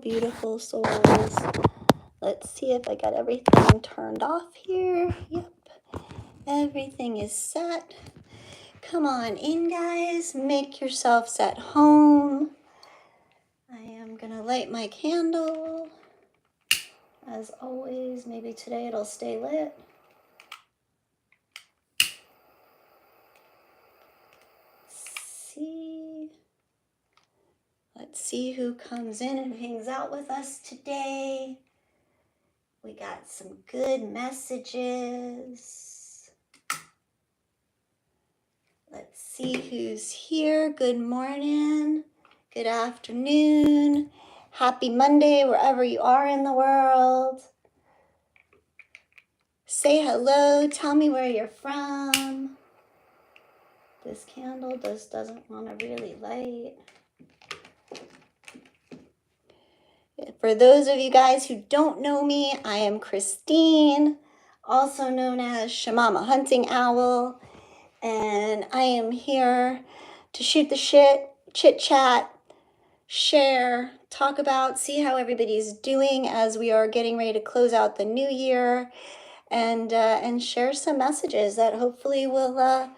Beautiful souls. Let's see if I got everything turned off here. Yep, everything is set. Come on in, guys. Make yourselves at home. I am gonna light my candle. As always, maybe today it'll stay lit. Let's see who comes in and hangs out with us today. We got some good messages. Let's see who's here. Good morning. Good afternoon. Happy Monday, wherever you are in the world. Say hello. Tell me where you're from. This candle just doesn't want to really light. For those of you guys who don't know me, I am Christine, also known as Shamama Hunting Owl, and I am here to shoot the shit, chit chat, share, talk about, see how everybody's doing as we are getting ready to close out the new year, and share some messages that hopefully will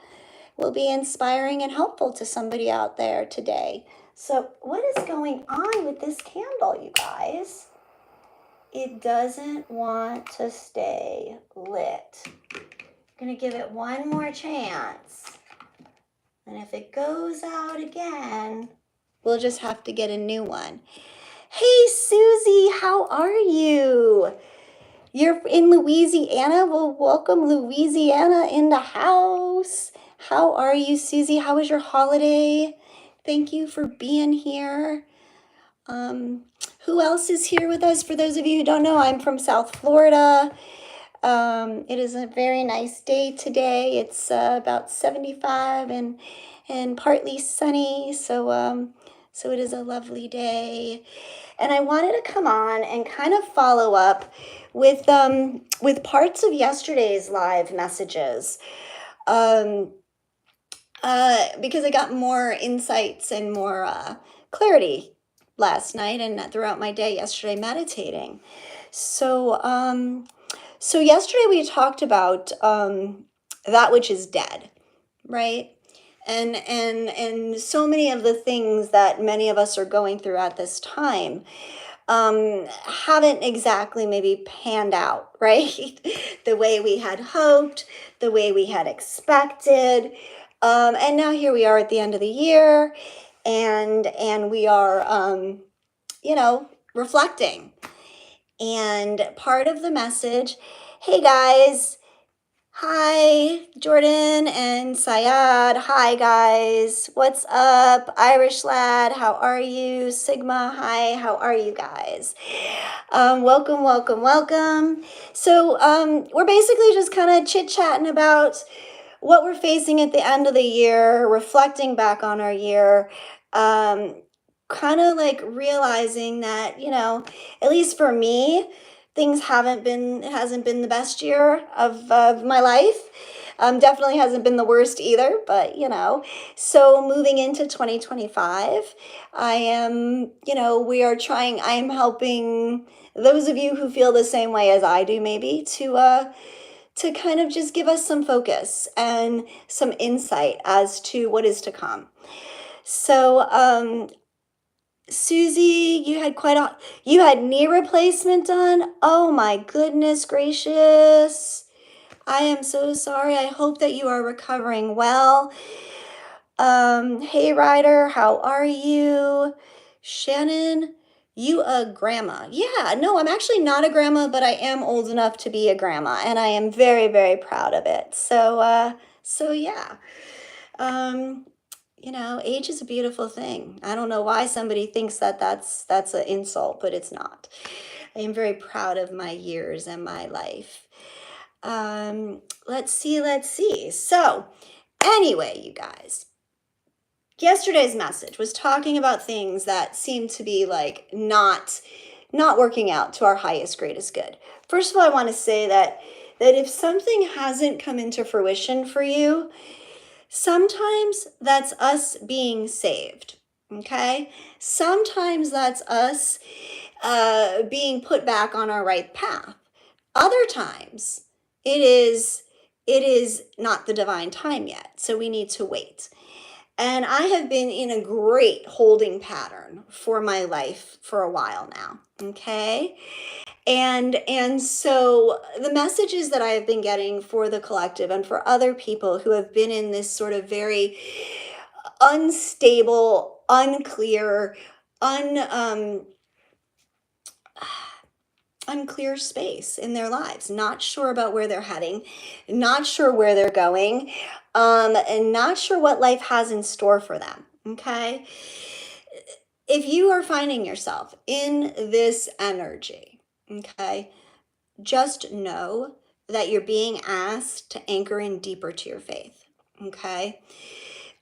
be inspiring and helpful to somebody out there today. So what is going on with this candle, you guys? It doesn't want to stay lit. I'm gonna give it one more chance. And if it goes out again, we'll just have to get a new one. Hey, Susie, how are you? You're in Louisiana? Well, welcome Louisiana in the house. How are you, Susie? How was your holiday? Thank you for being here. Who else is here with us? For those of you who don't know, I'm from South Florida. It is a very nice day today. It's about 75 and partly sunny, so it is a lovely day. And I wanted to come on and kind of follow up with parts of yesterday's live messages. Because I got more insights and more clarity last night and throughout my day yesterday meditating. So yesterday we talked about that which is dead, right? And so many of the things that many of us are going through at this time haven't exactly maybe panned out, right? The way we had hoped, the way we had expected. And now here we are at the end of the year, and we are, reflecting. And part of the message, hey guys, hi, Jordan and Sayad, hi guys, what's up? Irish lad, how are you? Sigma, hi, how are you guys? Welcome, welcome, welcome. So we're basically just kind of chit-chatting about what we're facing at the end of the year, reflecting back on our year, kind of like realizing that, at least for me, it hasn't been the best year of my life. Definitely hasn't been the worst either, but, so moving into 2025, I am helping those of you who feel the same way as I do, maybe, to kind of just give us some focus and some insight as to what is to come. So, Susie, you had knee replacement done? Oh my goodness gracious. I am so sorry. I hope that you are recovering well. Hey Ryder, how are you? Shannon, you a grandma? Yeah, no, I'm actually not a grandma, but I am old enough to be a grandma, and I am very, very proud of it. So yeah. Age is a beautiful thing. I don't know why somebody thinks that that's an insult, but it's not. I am very proud of my years and my life. Let's see. So anyway, you guys, yesterday's message was talking about things that seem to be like not working out to our highest, greatest good. First of all, I want to say that if something hasn't come into fruition for you, sometimes that's us being saved, okay? Sometimes that's us being put back on our right path. Other times, it is not the divine time yet, so we need to wait. And I have been in a great holding pattern for my life for a while now, okay? And so the messages that I have been getting for the collective and for other people who have been in this sort of very unstable, unclear, unclear space in their lives, not sure about where they're heading, not sure where they're going, and not sure what life has in store for them, okay? If you are finding yourself in this energy, okay, just know that you're being asked to anchor in deeper to your faith, okay?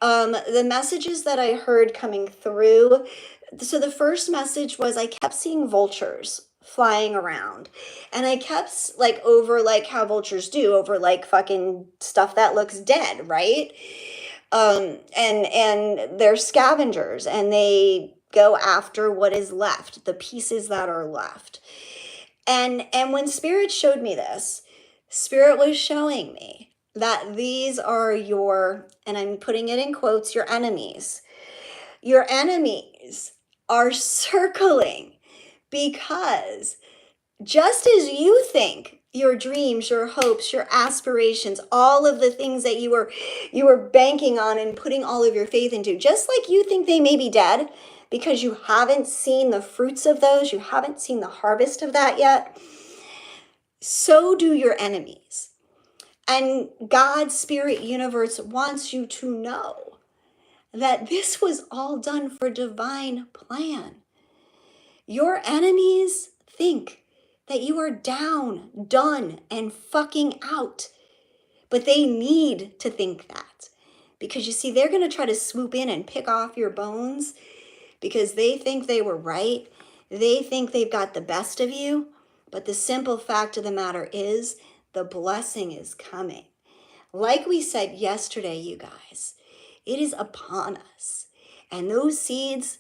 The messages that I heard coming through, so the first message was I kept seeing vultures flying around, and I kept like over like how vultures do over like fucking stuff that looks dead, right? And they're scavengers, and they go after what is left, the pieces that are left. And when Spirit showed me this, Spirit was showing me that these are your, and I'm putting it in quotes, your enemies. Your enemies are circling because just as you think your dreams, your hopes, your aspirations, all of the things that you were banking on and putting all of your faith into, just like you think they may be dead because you haven't seen the fruits of those, you haven't seen the harvest of that yet, so do your enemies. And God's Spirit universe wants you to know that this was all done for divine plan. Your enemies think that you are down, done, and fucking out. But they need to think that. Because you see, they're going to try to swoop in and pick off your bones because they think they were right. They think they've got the best of you. But the simple fact of the matter is the blessing is coming. Like we said yesterday, you guys, it is upon us. And those seeds,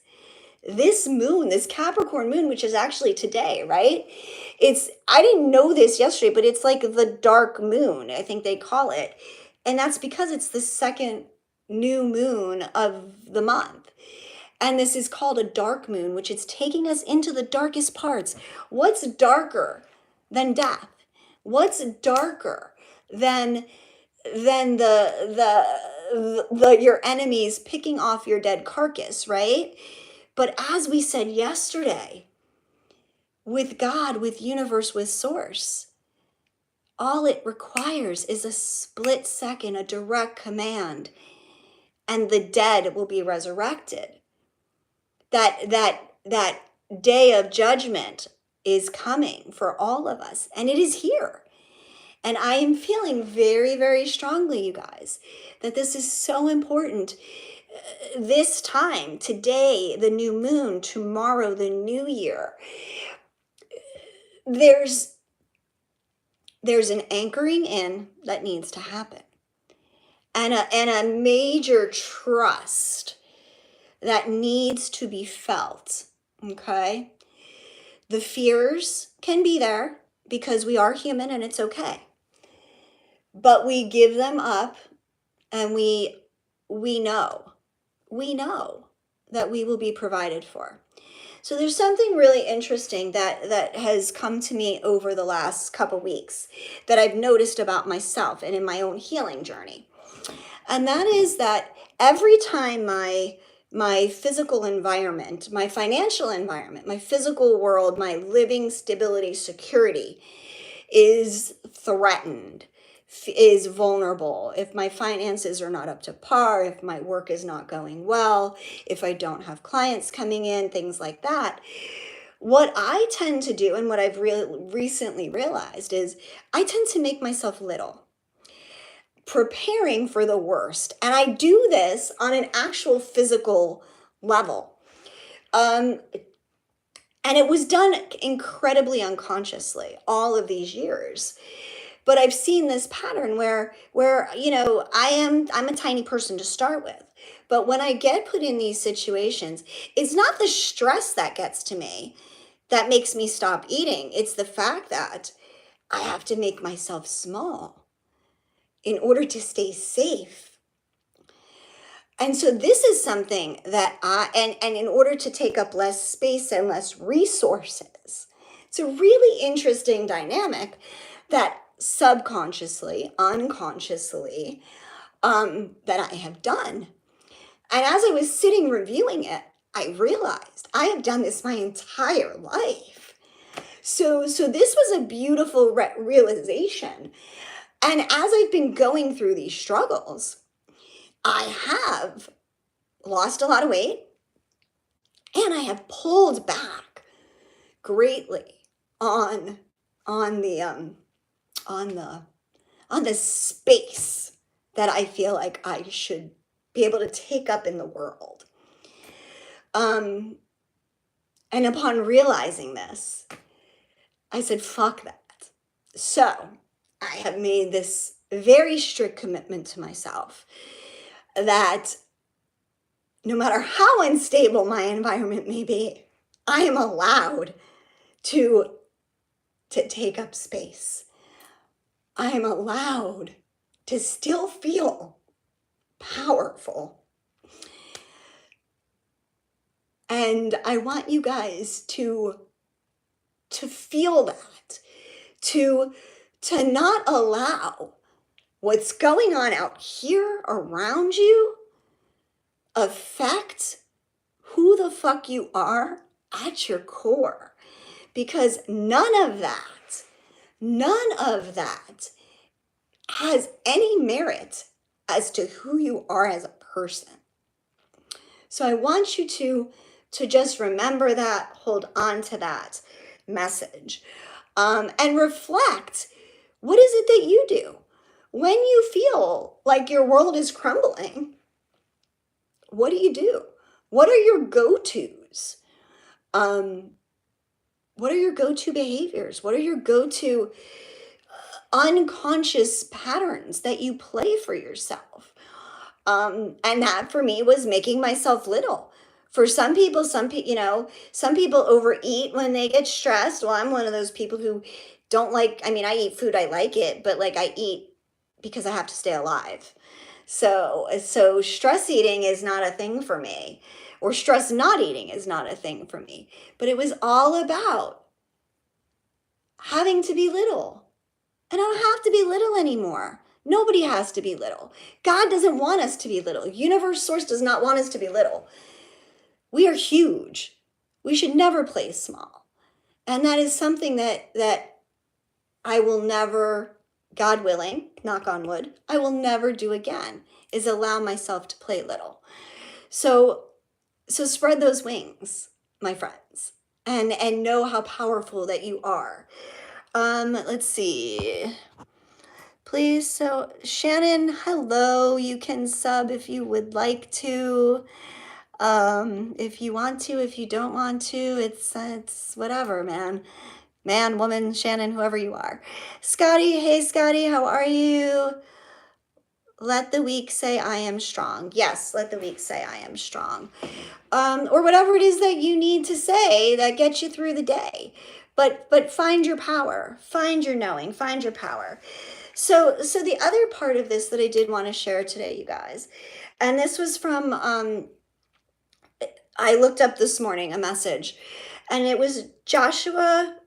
this moon, this Capricorn moon, which is actually today, right? I didn't know this yesterday, but it's like the dark moon, I think they call it. And that's because it's the second new moon of the month. And this is called a dark moon, which is taking us into the darkest parts. What's darker than death? What's darker than your enemies picking off your dead carcass, right? But as we said yesterday, with God, with universe, with source, all it requires is a split second, a direct command, and the dead will be resurrected. That day of judgment is coming for all of us, and it is here. And I am feeling very, very strongly, you guys, that this is so important. This time, today, the new moon, tomorrow, the new year, there's an anchoring in that needs to happen. And a major trust that needs to be felt, okay? The fears can be there because we are human and it's okay. But we give them up and we know that we will be provided for. So there's something really interesting that has come to me over the last couple weeks that I've noticed about myself and in my own healing journey. And that is that every time my physical environment, my financial environment, my physical world, my living stability, security is threatened, is vulnerable, if my finances are not up to par, if my work is not going well, if I don't have clients coming in, things like that, what I tend to do and what I've recently realized is I tend to make myself little, preparing for the worst. And I do this on an actual physical level. And it was done incredibly unconsciously all of these years. But I've seen this pattern where I'm a tiny person to start with. But when I get put in these situations, it's not the stress that gets to me. that makes me stop eating. It's the fact that I have to make myself small in order to stay safe. And so this is something that and in order to take up less space and less resources, it's a really interesting dynamic that subconsciously, unconsciously, that I have done. And as I was sitting reviewing it, I realized I have done this my entire life. So this was a beautiful realization. And as I've been going through these struggles, I have lost a lot of weight and I have pulled back greatly on the space that I feel like I should be able to take up in the world. And upon realizing this, I said, fuck that. So I have made this very strict commitment to myself that no matter how unstable my environment may be, I am allowed to take up space. I am allowed to still feel powerful. And I want you guys to feel that, to not allow what's going on out here around you affect who the fuck you are at your core, because none of that has any merit as to who you are as a person. So I want you to just remember that, hold on to that message, and reflect. What is it that you do when you feel like your world is crumbling? What do? What are your go-tos? What are your go-to behaviors? What are your go-to unconscious patterns that you play for yourself? And that for me was making myself little. For some people, some people overeat when they get stressed. Well, I'm one of those people who don't like, I mean, I eat food, I like it, but like I eat because I have to stay alive. So stress eating is not a thing for me, or stress not eating is not a thing for me. But it was all about having to be little. And I don't have to be little anymore. Nobody has to be little. God doesn't want us to be little. Universe source does not want us to be little. We are huge. We should never play small. And that is something that I will never, God willing, knock on wood, I will never do again, is allow myself to play little. So spread those wings, my friends, and know how powerful that you are. Let's see. Please, so Shannon, hello. You can sub if you would like to. If you want to, if you don't want to, it's whatever, man. Man, woman, Shannon, whoever you are. Scotty, hey Scotty, how are you? Let the weak say I am strong. Yes, let the weak say I am strong. Or whatever it is that you need to say that gets you through the day. But find your power, find your knowing, find your power. So the other part of this that I did want to share today, you guys, and this was from, I looked up this morning a message, and it was Joshua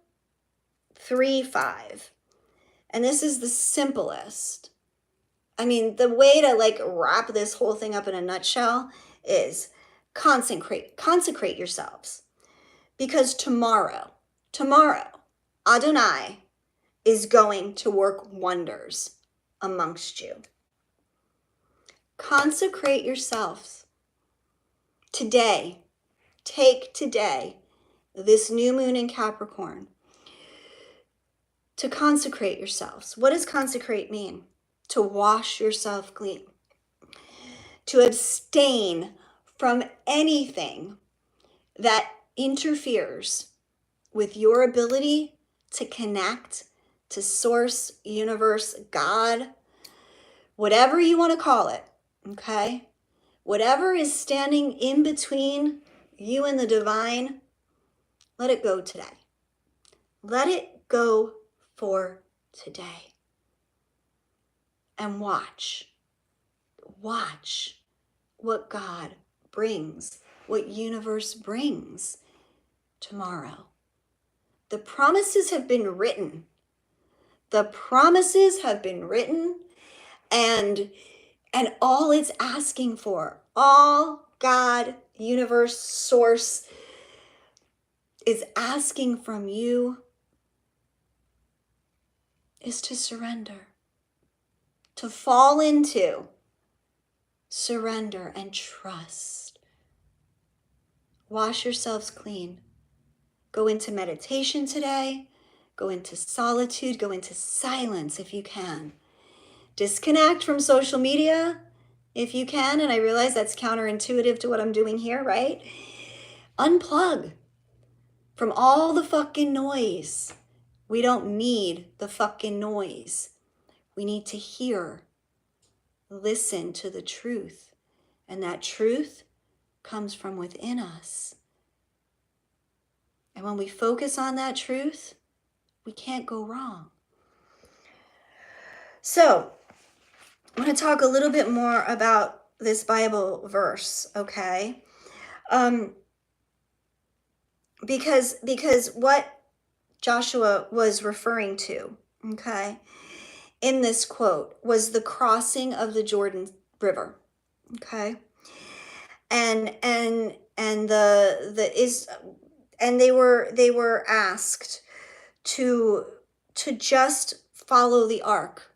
3:5. And this is the simplest. I mean, the way to like wrap this whole thing up in a nutshell is consecrate yourselves. Because tomorrow, Adonai is going to work wonders amongst you. Consecrate yourselves. Today, take today, this new moon in Capricorn, to consecrate yourselves. What does consecrate mean? To wash yourself clean. To abstain from anything that interferes with your ability to connect to source, universe, God, whatever you want to call it, okay? Whatever is standing in between you and the divine, Let it go today. Let it go for today. And watch what God brings, what universe brings tomorrow. The promises have been written. The promises have been written, and all it's asking for, all God, universe, source is asking from you is to surrender, to fall into surrender and trust. Wash yourselves clean. Go into meditation today. Go into solitude. Go into silence if you can. Disconnect from social media if you can. And I realize that's counterintuitive to what I'm doing here, right? Unplug from all the fucking noise. We don't need the fucking noise. We need to hear, listen to the truth. And that truth comes from within us. And when we focus on that truth, we can't go wrong. So, I want to talk a little bit more about this Bible verse, okay? Because what Joshua was referring to, okay, in this quote was the crossing of the Jordan River, okay, and they were asked to just follow the ark,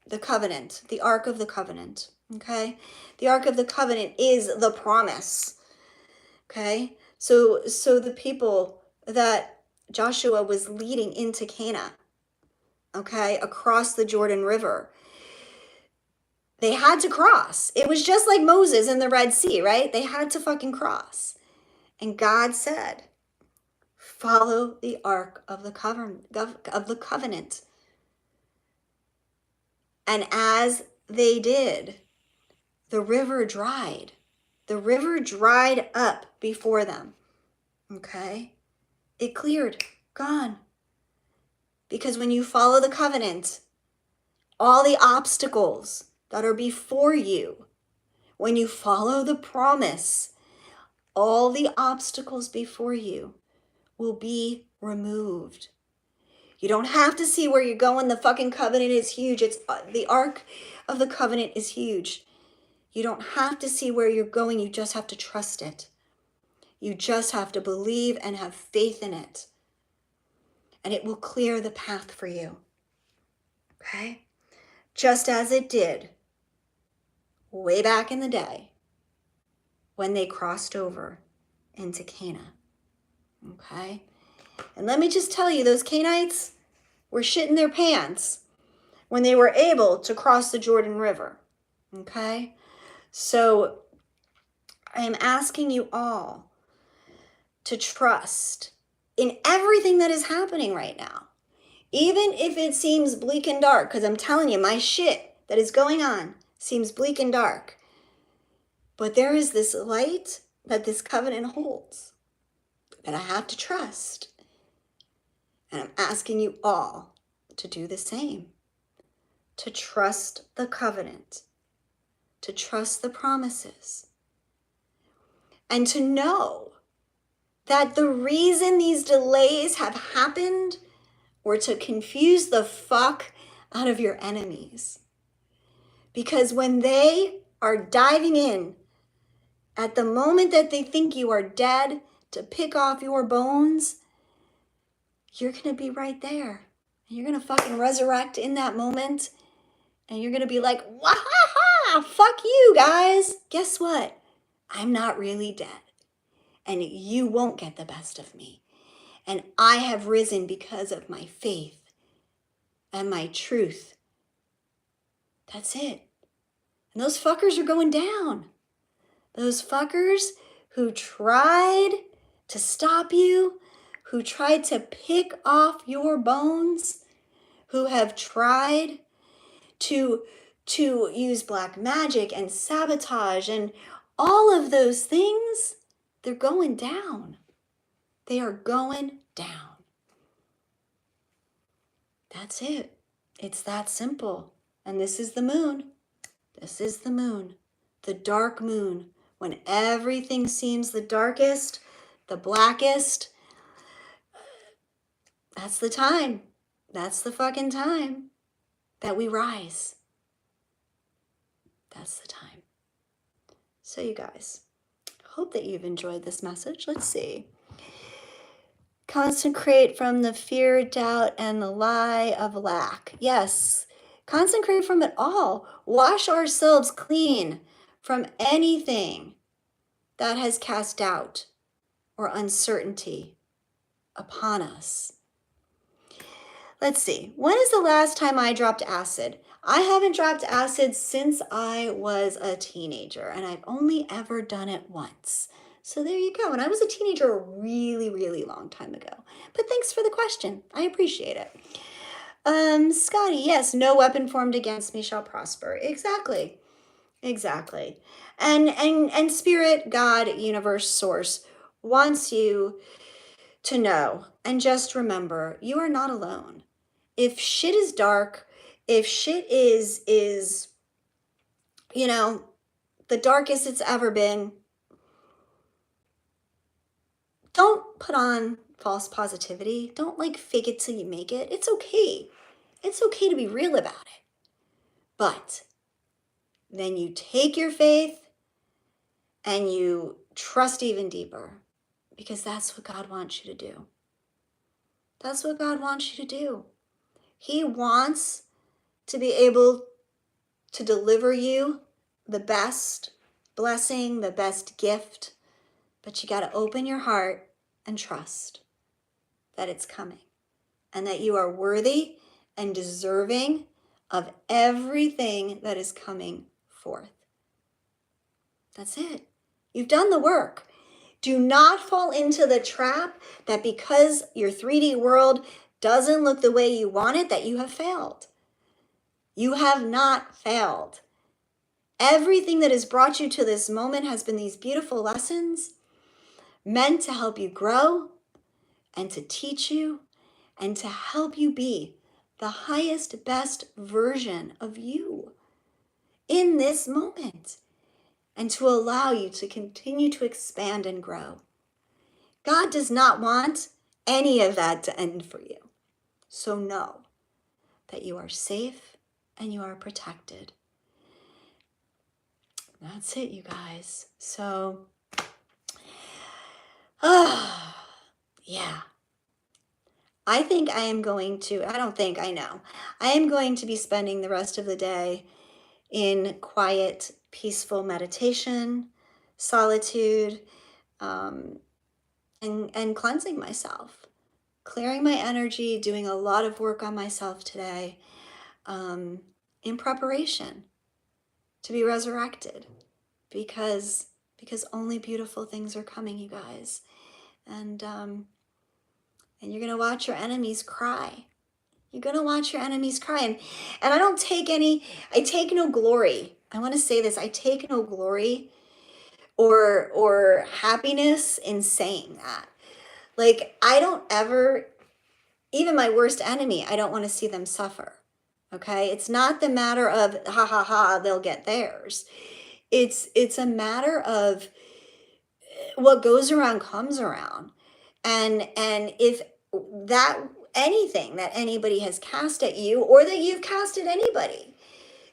the covenant, the ark of the covenant, okay. The ark of the covenant is the promise, okay. So the people that Joshua was leading into Canaan, okay, across the Jordan River, they had to cross. It was just like Moses in the Red Sea, right? They had to fucking cross. And God said, follow the ark of the covenant. And as they did, the river dried. The river dried up before them, okay? It cleared, gone. Because when you follow the covenant, all the obstacles that are before you, when you follow the promise, all the obstacles before you will be removed. You don't have to see where you're going. The fucking covenant is huge. It's the ark of the covenant is huge. You don't have to see where you're going. You just have to trust it. You just have to believe and have faith in it. And it will clear the path for you. Okay? Just as it did way back in the day when they crossed over into Canaan. Okay? And let me just tell you, those Canaanites were shitting their pants when they were able to cross the Jordan River. Okay? So I am asking you all to trust in everything that is happening right now. Even if it seems bleak and dark, because I'm telling you, my shit that is going on seems bleak and dark. But there is this light that this covenant holds that I have to trust. And I'm asking you all to do the same. To trust the covenant. To trust the promises. And to know that the reason these delays have happened were to confuse the fuck out of your enemies. Because when they are diving in at the moment that they think you are dead to pick off your bones, you're going to be right there. You're going to fucking resurrect in that moment. And you're going to be like, wah-ha-ha, fuck you guys. Guess what? I'm not really dead. And you won't get the best of me. And I have risen because of my faith and my truth. That's it. And those fuckers are going down. Those fuckers who tried to stop you, who tried to pick off your bones, who have tried to use black magic and sabotage and all of those things, they're going down. They are going down. That's it. It's that simple. And this is the moon. This is the moon. The dark moon. When everything seems the darkest, the blackest, that's the time. That's the fucking time that we rise. That's the time. So you guys, hope that you've enjoyed this message. Let's see. Consecrate from the fear, doubt, and the lie of lack. Yes, consecrate from it all. Wash ourselves clean from anything that has cast doubt or uncertainty upon us. Let's see. When is the last time I dropped acid? I haven't dropped acid since I was a teenager, and I've only ever done it once. So there you go. And I was a teenager a really, really long time ago. But thanks for the question. I appreciate it. Scotty, yes, no weapon formed against me shall prosper. Exactly. Exactly. And Spirit, God, Universe, Source wants you to know and just remember, you are not alone. If shit is dark, if shit is the darkest it's ever been, don't put on false positivity. Don't fake it till you make it. It's okay. It's okay to be real about it. But then you take your faith and you trust even deeper, because that's what God wants you to do. That's what God wants you to do. He wants to be able to deliver you the best blessing, the best gift, but you got to open your heart and trust that it's coming and that you are worthy and deserving of everything that is coming forth. That's it. You've done the work. Do not fall into the trap that because your 3D world doesn't look the way you want it, that you have failed. You have not failed. Everything that has brought you to this moment has been these beautiful lessons meant to help you grow and to teach you and to help you be the highest, best version of you in this moment, and to allow you to continue to expand and grow. God does not want any of that to end for you. So know that you are safe and you are protected. That's it, you guys. So, yeah. I think I am going to, I don't think, I know. I am going to be spending the rest of the day in quiet, peaceful meditation, solitude, and cleansing myself, clearing my energy, doing a lot of work on myself today, in preparation to be resurrected, because only beautiful things are coming, you guys. And you're going to watch your enemies cry. You're going to watch your enemies cry. And I take no glory. I want to say this. I take no glory or happiness in saying that. I don't ever, even my worst enemy, I don't want to see them suffer. Okay? It's not the matter of, ha, ha, ha, they'll get theirs. It's a matter of what goes around comes around. And if that anything that anybody has cast at you, or that you've cast at anybody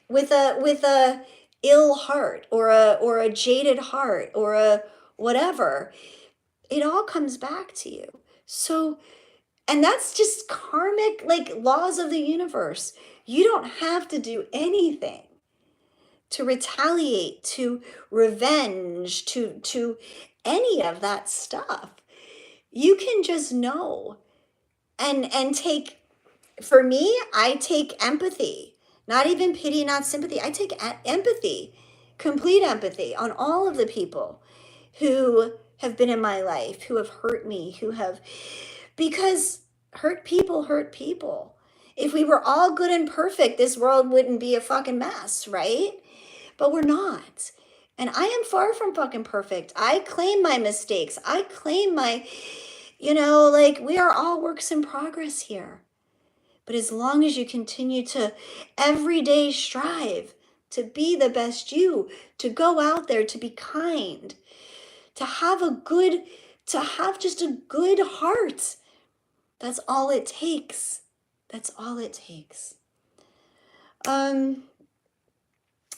with a ill heart or a jaded heart or a whatever, it all comes back to you. So, and that's just karmic, laws of the universe. You don't have to do anything to retaliate, to revenge, to any of that stuff. You can just know and take, for me, I take empathy, not even pity, not sympathy. I take empathy, complete empathy on all of the people who have been in my life, who have hurt me, because hurt people. If we were all good and perfect, this world wouldn't be a fucking mess, right? But we're not. And I am far from fucking perfect. I claim my mistakes. I claim You know, like, we are all works in progress here. But as long as you continue to every day strive to be the best you, to go out there, to be kind, to have just a good heart. That's all it takes. That's all it takes.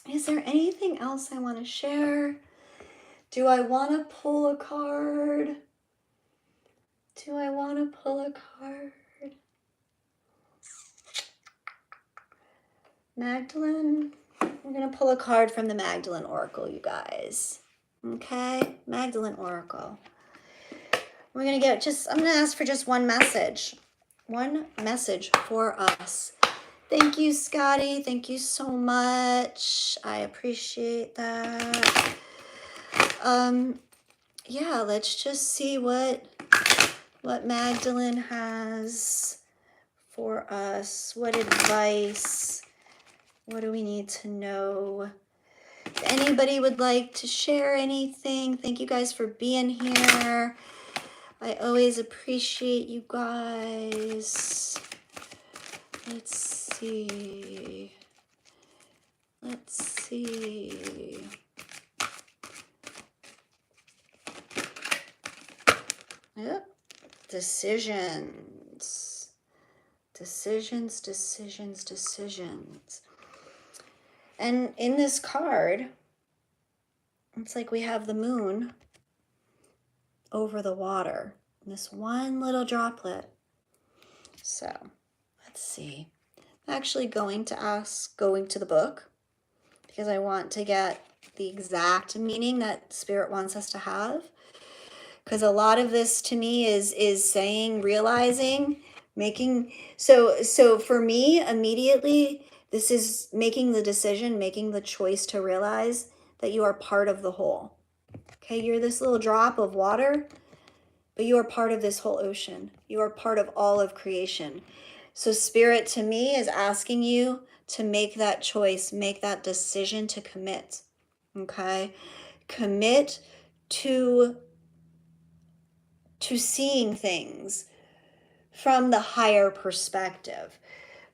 Is there anything else I want to share? Do I want to pull a card? Do I want to pull a card? Magdalene? We're going to pull a card from the Magdalene Oracle, you guys. Okay? Magdalene Oracle. We're going to I'm going to ask for just one message. One message for us. Thank you, Scotty. Thank you so much. I appreciate that. Yeah, let's just see what Magdalene has for us. What advice? What do we need to know? If anybody would like to share anything, thank you guys for being here. I always appreciate you guys. Let's see. Yep. Decisions. And in this card, it's like we have the moon over the water. This one little droplet. So, let's see. I'm actually going to the book because I want to get the exact meaning that Spirit wants us to have. Because a lot of this to me is saying, realizing, making. So for me, immediately, this is making the decision, making the choice to realize that you are part of the whole. Okay, you're this little drop of water, but you are part of this whole ocean. You are part of all of creation. So Spirit to me is asking you to make that choice, make that decision to commit. Okay? Commit to seeing things from the higher perspective.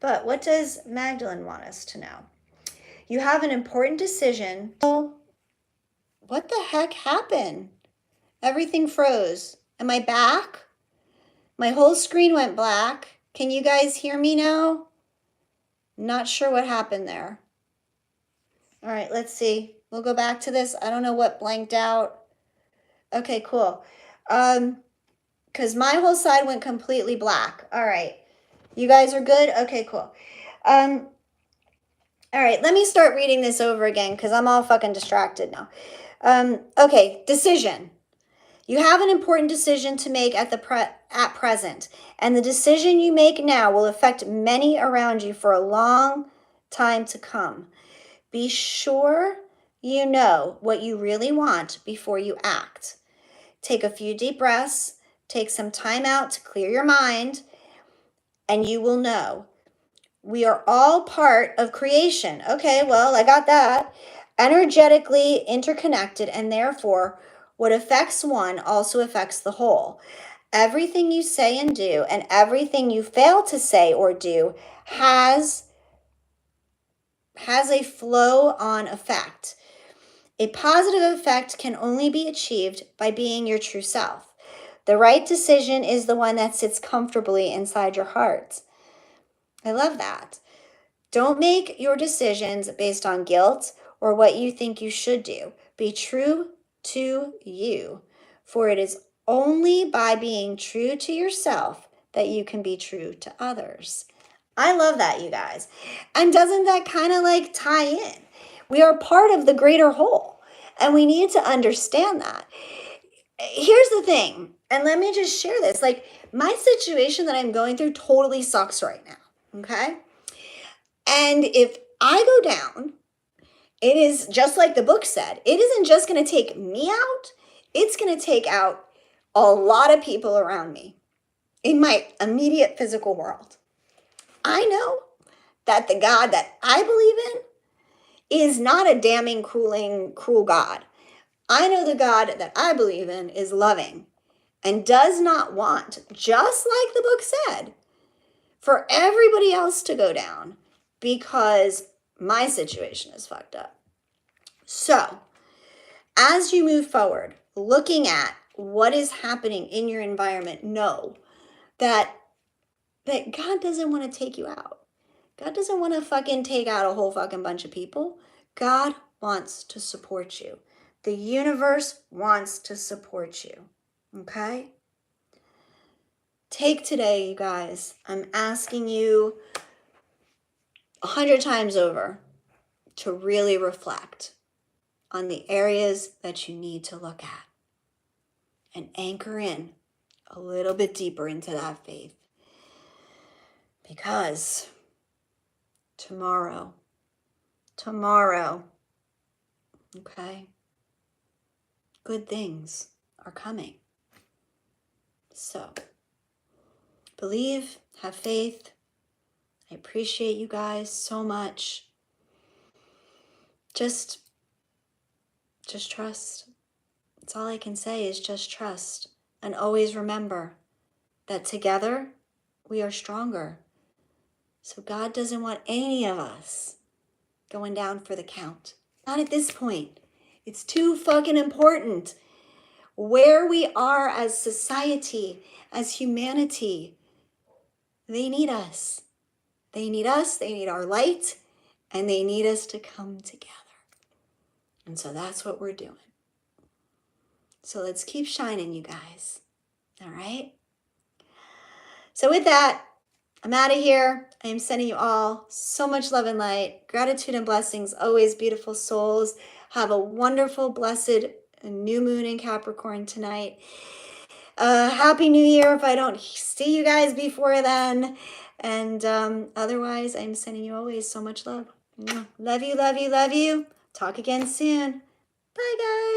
But what does Magdalene want us to know? You have an important decision. Oh, what the heck happened? Everything froze. Am I back? My whole screen went black. Can you guys hear me now? Not sure what happened there. All right, let's see. We'll go back to this. I don't know what blanked out. Okay, cool. Because my whole side went completely black. All right. You guys are good? Okay, cool. All right, let me start reading this over again because I'm all fucking distracted now. Okay, decision. You have an important decision to make at present, and the decision you make now will affect many around you for a long time to come. Be sure you know what you really want before you act. Take a few deep breaths, take some time out to clear your mind, and you will know. We are all part of creation. Okay, well, I got that. Energetically interconnected, and therefore, what affects one also affects the whole. Everything you say and do, and everything you fail to say or do, has a flow-on effect. A positive effect can only be achieved by being your true self. The right decision is the one that sits comfortably inside your heart. I love that. Don't make your decisions based on guilt or what you think you should do. Be true to you, for it is only by being true to yourself that you can be true to others. I love that, you guys. And doesn't that kind of like tie in? We are part of the greater whole, and we need to understand that. Here's the thing, and let me just share this. Like, my situation that I'm going through totally sucks right now, okay? And if I go down, it is just like the book said, it isn't just going to take me out, it's going to take out a lot of people around me in my immediate physical world. I know that the God that I believe in is not a damning, cruel God. I know the God that I believe in is loving and does not want, just like the book said, for everybody else to go down because my situation is fucked up. So, as you move forward, looking at what is happening in your environment, know that God doesn't want to take you out. God doesn't want to fucking take out a whole fucking bunch of people. God wants to support you. The universe wants to support you. Okay? Take today, you guys. I'm asking you 100 times over to really reflect on the areas that you need to look at and anchor in a little bit deeper into that faith. Because tomorrow, okay, good things are coming. So, believe, have faith. I appreciate you guys so much. Just trust. That's all I can say is just trust. And always remember that together we are stronger. So God doesn't want any of us going down for the count. Not at this point. It's too fucking important. Where we are as society, as humanity, they need us. They need us, they need our light, and they need us to come together. And so that's what we're doing. So let's keep shining, you guys. All right? So with that, I'm out of here. I am sending you all so much love and light, gratitude and blessings, always beautiful souls. Have a wonderful, blessed new moon in Capricorn tonight. Happy New Year if I don't see you guys before then. And otherwise, I'm sending you always so much love. Love you, love you, love you. Talk again soon. Bye, guys.